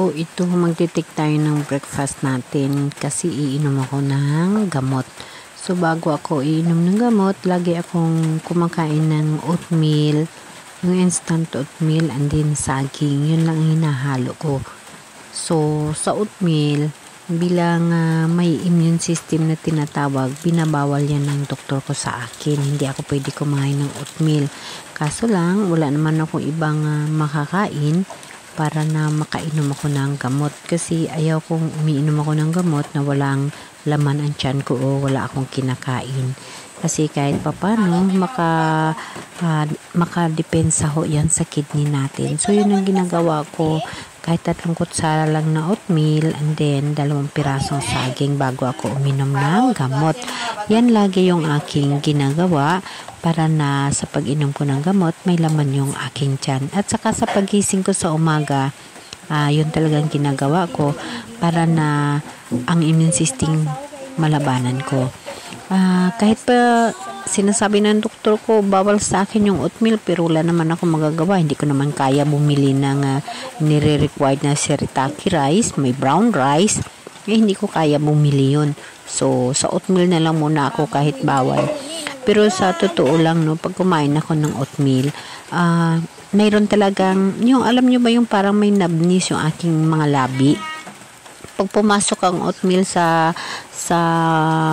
So, ito magtitik tayo ng breakfast natin kasi iinom ako ng gamot. So, bago ako iinom ng gamot, lagi akong kumakain ng oatmeal, yung instant oatmeal and then saging. Yun lang ang hinahalo ko. So, sa oatmeal, bilang may immune system na tinatawag, binabawal yan ng doktor ko sa akin. Hindi ako pwede kumain ng oatmeal. Kaso lang, wala naman akong ibang makakain para na makainom ako ng gamot kasi ayaw kong umiinom ako ng gamot na walang laman ang tiyan ko o wala akong kinakain. Kasi kahit papano makadepensa ho yan sa kidney natin. So yun ang ginagawa ko, kahit 3 kutsara lang na oatmeal and then 2 pirasong saging bago ako uminom ng gamot. Yan lagi yung aking ginagawa para na sa pag-inom ko ng gamot may laman yung aking tiyan. At saka sa pagising ko sa umaga, yun talagang ginagawa ko para na ang immune system malabanan ko. Kahit pa sinasabi ng doktor ko bawal sa akin yung oatmeal, pero wala naman ako magagawa. Hindi ko naman kaya bumili ng nire-required na shirataki rice, may brown rice. Hindi ko kaya bumili yun. So sa oatmeal na lang muna ako kahit bawal. Pero sa totoo lang, no, pag kumain ako ng oatmeal, mayroon talagang, yung alam nyo ba yung parang may nabnis yung aking mga labi? Pag pumasok ang oatmeal sa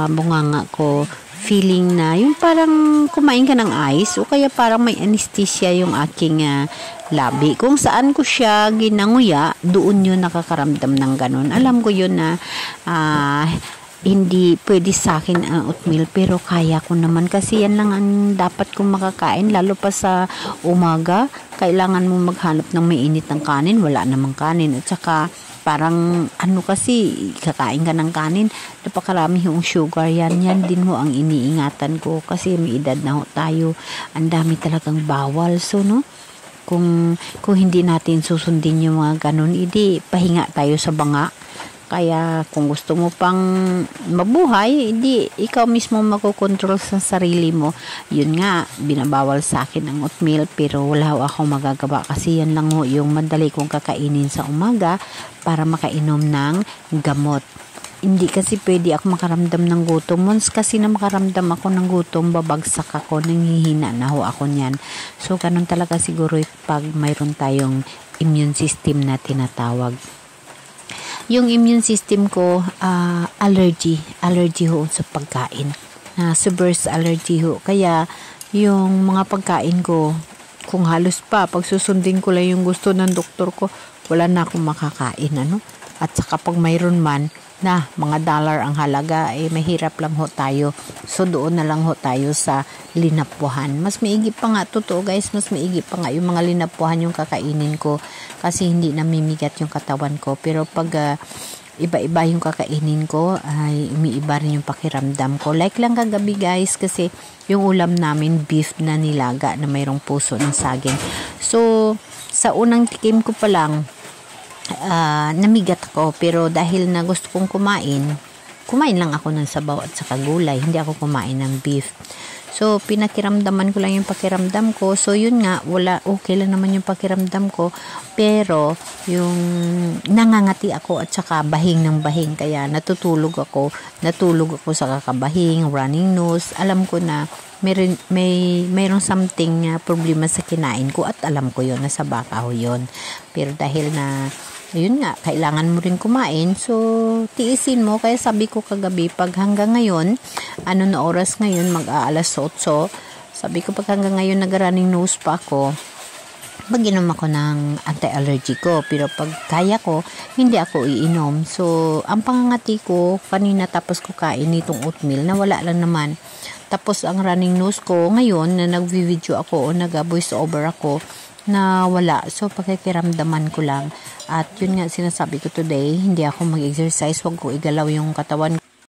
bunganga ko, feeling na yung parang kumain ka ng ice o kaya parang may anesthesia yung aking labi. Kung saan ko siya ginanguya, doon yun nakakaramdam ng ganun. Alam ko yun na hindi pwede sa akin ang oatmeal, pero kaya ko naman kasi yan lang ang dapat kong makakain, lalo pa sa umaga. Kailangan mo maghanap ng may init ng kanin, wala namang kanin. At saka parang kasi kakain ka ng kanin, napakarami yung sugar. Yan din ho ang iniingatan ko kasi may edad na ho tayo, ang dami talagang bawal. So no, kung hindi natin susundin yung mga ganun, hindi pahinga tayo sa banga. Kaya kung gusto mo pang mabuhay, hindi ikaw mismo makokontrol sa sarili mo. Yun nga, binabawal sa akin ang oatmeal, pero wala akong magagawa kasi yan lang ho yung madali kong kakainin sa umaga para makainom ng gamot. Hindi kasi pwede ako makaramdam ng gutom. Once kasi na makaramdam ako ng gutom, babagsak ako, nanghihina na ho ako niyan. So ganun talaga siguro pag mayroon tayong immune system na tinatawag. Yung immune system ko, allergy ho sa pagkain. Severe allergy ho. Kaya yung mga pagkain ko, kung halos pa, pag susundin ko lang yung gusto ng doktor ko, wala na akong makakain. At saka pag mayroon man, mga dollar ang halaga, mahirap lang ho tayo. So doon na lang ho tayo sa linapuhan. Mas maigi pa nga, totoo guys, mas maigi pa nga yung mga linapuhan yung kakainin ko kasi hindi namimigat yung katawan ko. Pero pag iba-iba yung kakainin ko, ay umiiba rin yung pakiramdam ko. Like lang kagabi guys, kasi yung ulam namin beef na nilaga na mayroong puso ng saging. So sa unang tikim ko pa lang, namigat ako, pero dahil na gusto kong kumain lang ako ng sabaw at saka gulay, hindi ako kumain ng beef. So pinakiramdaman ko lang yung pakiramdam ko. So yun nga, okay lang naman yung pakiramdam ko, pero yung nangangati ako at saka bahing ng bahing, kaya natulog ako sa kakabahing, running nose. Alam ko na mayroong something problema sa kinain ko at alam ko yun, nasa baka ho yun. Pero dahil na yun nga, kailangan mo rin kumain, so tiisin mo. Kaya sabi ko kagabi, pag hanggang ngayon, na oras ngayon, mag-aalas 8, sabi ko pag hanggang ngayon nag-running nose pa ako, mag-inom ako ng anti-allergy ko. Pero pag kaya ko, hindi ako iinom. So ang pangangati ko kanina tapos ko kain nitong oatmeal, na wala lang naman. Tapos ang running nose ko ngayon na nag-video ako o nag-voice over ako, na wala. So pakikiramdaman ko lang. At yun nga sinasabi ko today, hindi ako mag-exercise, wag ko igalaw yung katawan